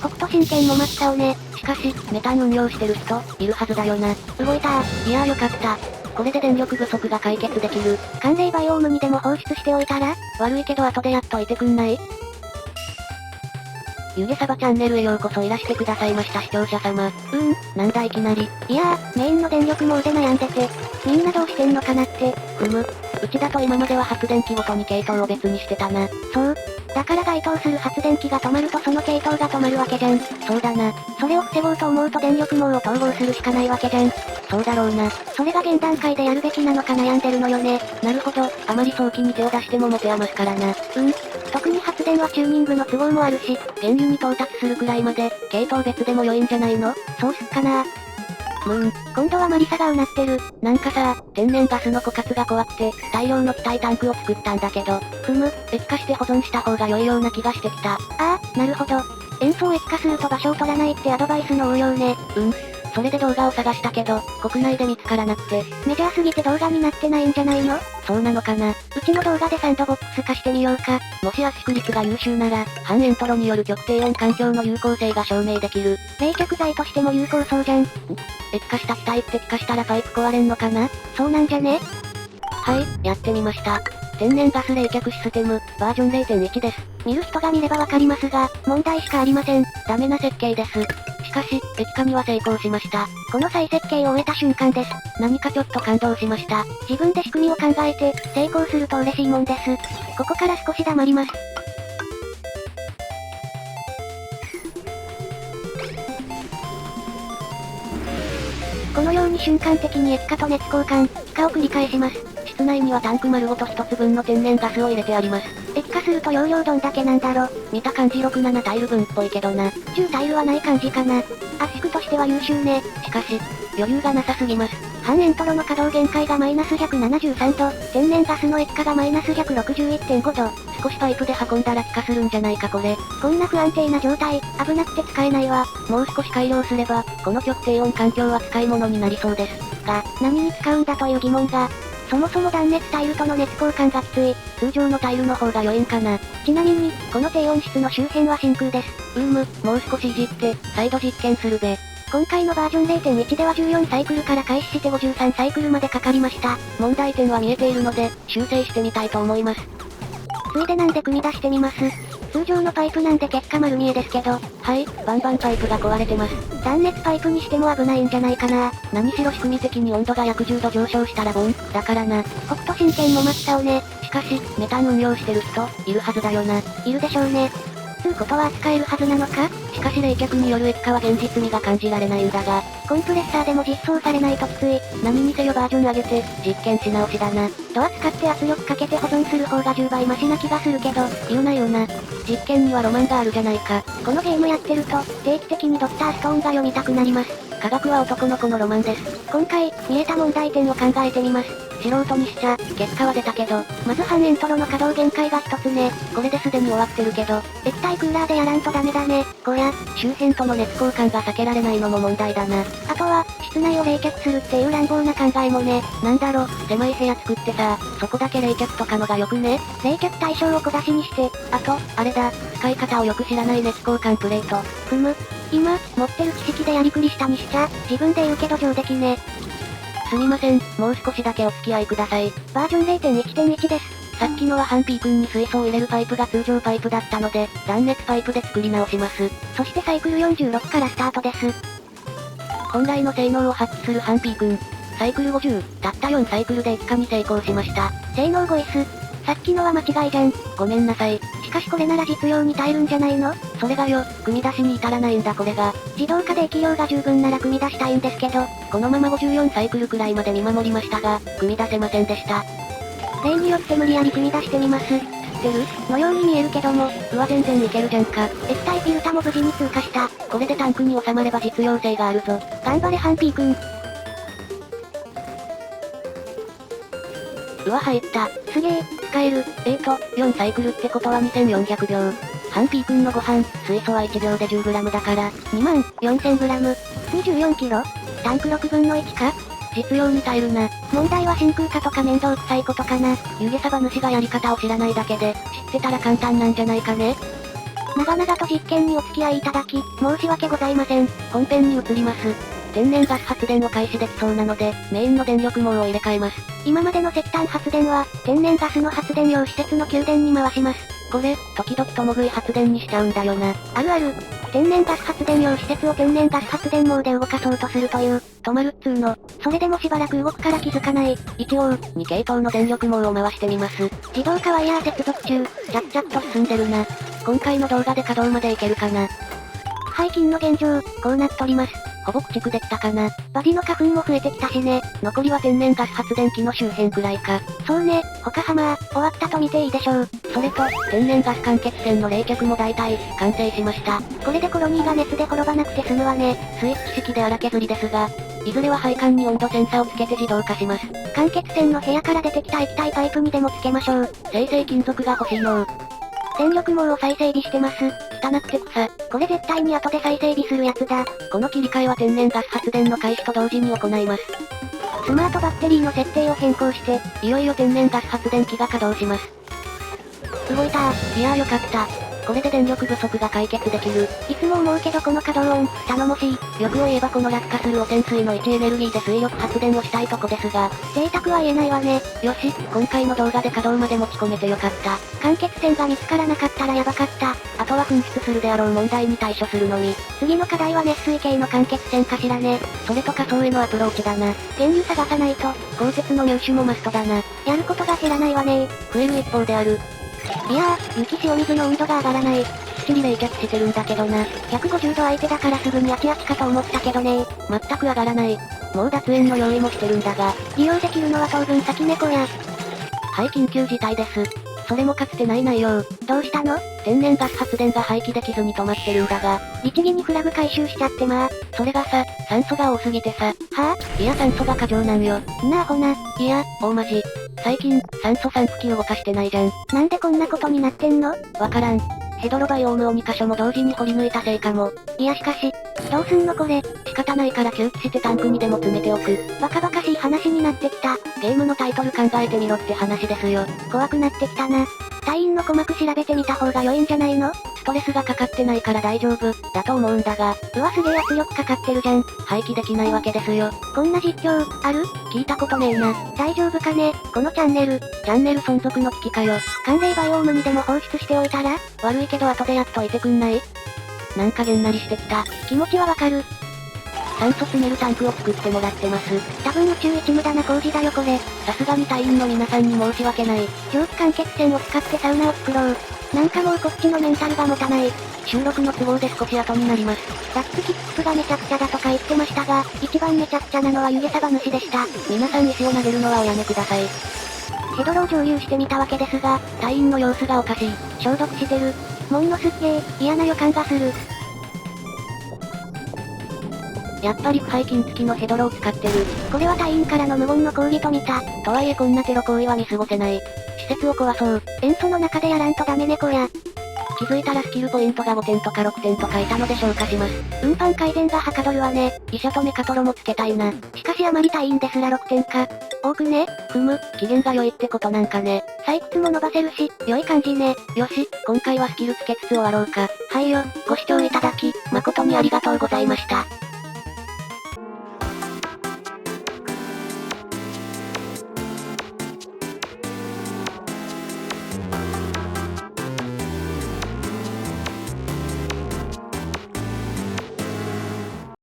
北斗神拳も真っ青ね。しかし、メタン運用してる人、いるはずだよな。動いたいやーよかった。これで電力不足が解決できる。寒冷バイオームにでも放出しておいたら？悪いけど後でやっといてくんない？湯気サバチャンネルへようこそいらしてくださいました視聴者様。なんだいきなり。いやー、メインの電力網で悩んでて、みんなどうしてんのかなって。うちだと今までは発電機ごとに系統を別にしてたな。そう。だから該当する発電機が止まるとその系統が止まるわけじゃん。そうだな。それを防ごうと思うと電力網を統合するしかないわけじゃん。そうだろうな。それが現段階でやるべきなのか悩んでるのよね。なるほど、あまり早期に手を出しても持て余すからな。特に発電はチューニングの都合もあるし、原油に到達するくらいまで、系統別でも良いんじゃないの？そうすっかな。今度はマリサがうなってる。なんかさ、天然ガスの枯渇が怖くて、大量の気体タンクを作ったんだけど、液化して保存した方が良いような気がしてきた。なるほど。塩素を液化すると場所を取らないってアドバイスの応用ね。それで動画を探したけど、国内で見つからなくて。メジャーすぎて動画になってないんじゃないの？そうなのかな。うちの動画でサンドボックス化してみようか。もし圧縮率が優秀なら、半エントロによる極低温環境の有効性が証明できる。冷却剤としても有効そうじゃん。液化した気体って気化したらパイプ壊れんのかな？そうなんじゃね？はい、やってみました。天然ガス冷却システム、バージョン 0.1 です。見る人が見ればわかりますが、問題しかありません。ダメな設計です。しかし、液化には成功しました。この再設計を終えた瞬間です。何かちょっと感動しました。自分で仕組みを考えて、成功すると嬉しいもんです。ここから少し黙ります。このように瞬間的に液化と熱交換、気化を繰り返します。室内にはタンク丸ごと一つ分の天然ガスを入れてあります。液化すると容量どんだけなんだろ。見た感じ6、7タイル分っぽいけどな。10タイルはない感じかな。圧縮としては優秀ね。しかし、余裕がなさすぎます。半エントロの稼働限界がマイナス173度、天然ガスの液化がマイナス161.5度。少しパイプで運んだら気化するんじゃないかこれ。こんな不安定な状態、危なくて使えないわ。もう少し改良すれば、この極低温環境は使い物になりそうです。が、何に使うんだという疑問が。そもそも断熱タイルとの熱交換がきつい。通常のタイルの方が良いんかな。ちなみに、この低温室の周辺は真空です。もう少しいじって、再度実験するべ。今回のバージョン 0.1 では14サイクルから開始して53サイクルまでかかりました。問題点は見えているので、修正してみたいと思います。ついでなんで組み出してみます。通常のパイプなんで結果丸見えですけど。はい、バンバンパイプが壊れてます。断熱パイプにしても危ないんじゃないかな。何しろ仕組み的に温度が約10度上昇したらボン、だからな。北斗神拳も真っ青ね。しかし、メタン運用してる人、いるはずだよな。いるでしょうね。つうことは扱えるはずなのか？しかし冷却による液化は現実味が感じられないんだが、コンプレッサーでも実装されないときつい。何にせよバージョン上げて、実験し直しだな。ドア使って圧力かけて保存する方が10倍マシな気がするけど、言うなよな。実験にはロマンがあるじゃないか。このゲームやってると、定期的にドクターストーンが読みたくなります。科学は男の子のロマンです。今回、見えた問題点を考えてみます。素人にしちゃ、結果は出たけど、まず半エントロの稼働限界が一つね。これですでに終わってるけど、液体クーラーでやらんとダメだね。こりゃ、周辺との熱交換が避けられないのも問題だな。あとは、室内を冷却するっていう乱暴な考えもね。なんだろ、狭い部屋作ってさ、そこだけ冷却とかのがよくね？冷却対象を小出しにして、あと、あれだ、使い方をよく知らない熱交換プレート。今、持ってる知識でやりくりしたにしちゃ、自分で言うけど上出来ね。すみません、もう少しだけお付き合いください。バージョン 0.1.1 です。さっきのはハンピー君に水素を入れるパイプが通常パイプだったので、断熱パイプで作り直します。そしてサイクル46からスタートです。本来の性能を発揮するハンピー君。サイクル50、たった4サイクルで液化に成功しました。性能ゴイス。さっきのは間違いじゃん。ごめんなさい。しかしこれなら実用に耐えるんじゃないの？それがよ、組み出しに至らないんだこれが。自動化で液量が十分なら組み出したいんですけど、このまま54サイクルくらいまで見守りましたが、組み出せませんでした。例によって無理やり組み出してみます。知ってる？のように見えるけども、全然いけるじゃんか。液体フィルタも無事に通過した。これでタンクに収まれば実用性があるぞ。頑張れハンピーくん。入った。すげえ、使える。4サイクルってことは2400秒。ハンピーくんのご飯、水素は1秒で 10g だから、24000g。24キロ？タンク6分の1か？実用に耐えるな。問題は真空化とか面倒くさいことかな。湯気サバ主がやり方を知らないだけで、知ってたら簡単なんじゃないかね。長々と実験にお付き合いいただき、申し訳ございません。本編に移ります。天然ガス発電を開始できそうなので、メインの電力網を入れ替えます。今までの石炭発電は、天然ガスの発電用施設の給電に回します。これ、時々共食い発電にしちゃうんだよな。あるある。天然ガス発電用施設を天然ガス発電網で動かそうとするという、止まるっつーの。それでもしばらく動くから気づかない。一応、2系統の電力網を回してみます。自動化ワイヤー接続中。着々と進んでるな。今回の動画で稼働までいけるかな。最近の現状、こうなっとります。ほぼ駆逐できたかな。バジの花粉も増えてきたしね。残りは天然ガス発電機の周辺くらいか。そうね、他ハマー、終わったと見ていいでしょう。それと、天然ガス間欠泉の冷却も大体、完成しました。これでコロニーが熱で転ばなくて済むわね。スイッチ式で荒削りですが、いずれは配管に温度センサをつけて自動化します。間欠泉の部屋から出てきた液体パイプにでもつけましょう。生成金属が欲しいの。電力網を再整備してます。汚くて草。これ絶対に後で再整備するやつだ。この切り替えは天然ガス発電の開始と同時に行います。スマートバッテリーの設定を変更して、いよいよ天然ガス発電機が稼働します。動いたー。いやーよかった。これで電力不足が解決できる。いつも思うけどこの稼働音、頼もしい。欲を言えばこの落下する汚染水の位置エネルギーで水力発電をしたいとこですが、贅沢は言えないわね。よし、今回の動画で稼働まで持ち込めてよかった。間欠泉が見つからなかったらやばかった。あとは噴出するであろう問題に対処するのに。次の課題は熱水系の間欠泉かしらね。それと仮想へのアプローチだな。原油探さないと。鋼鉄の入手もマストだな。やることが減らないわね増える一方である。いやー、雪塩水の温度が上がらない。きっちり冷却してるんだけどな。150度相手だからすぐにあちあちかと思ったけどね全く上がらない。もう脱煙の用意もしてるんだが。利用できるのは当分先猫や。はい、緊急事態です。それもかつてない内容。どうしたの？天然ガス発電が廃棄できずに止まってるんだが。律儀にフラグ回収しちゃってまあ。それがさ、酸素が多すぎてさ。はぁ？いや酸素が過剰なんよ。なあほな。いや、大マジ。最近、酸素散布機動かしてないじゃん。なんでこんなことになってんの？わからん。ヘドロバイオームを2箇所も同時に掘り抜いたせいかも。いやしかし、どうすんのこれ。仕方ないから吸気してタンクにでも詰めておく。バカバカしい話になってきた。ゲームのタイトル考えてみろって話ですよ。怖くなってきたな。隊員の鼓膜調べてみた方が良いんじゃないの？ストレスがかかってないから大丈夫、だと思うんだが。うわすげえ圧力かかってるじゃん。廃棄できないわけですよ。こんな実況、ある？聞いたことねえな。大丈夫かね？このチャンネル存続の危機かよ。寒冷バイオームにでも放出しておいたら？悪いけど後でやっといてくんない？なんかげんなりしてきた。気持ちはわかる。酸素詰めるタンクを作ってもらってます。多分宇宙一無駄な工事だよこれ。さすがに隊員の皆さんに申し訳ない。蒸気間欠泉を使ってサウナを作ろう。なんかもうこっちのメンタルが持たない。収録の都合で少し後になります。ダックキックスがめちゃくちゃだとか言ってましたが、一番めちゃくちゃなのは湯気サバ主でした。皆さん石を投げるのはおやめください。ヘドロを蒸留してみたわけですが、隊員の様子がおかしい。消毒してる。もんのすっげー、嫌な予感がする。やっぱり腐敗菌付きのヘドロを使ってる。これは隊員からの無言の抗議と見た。とはいえこんなテロ行為は見過ごせない。施設を壊そう。塩素の中でやらんとダメ猫や。気づいたらスキルポイントが5点とか6点とかいたので消化します。運搬改善がはかどるわね。医者とメカトロもつけたいな。しかしあまり隊員ですら6点か。多くね？機嫌が良いってことなんかね。採掘も伸ばせるし、良い感じね。よし、今回はスキルつけつつ終わろうか。はいよ。ご視聴いただき、誠にありがとうございました。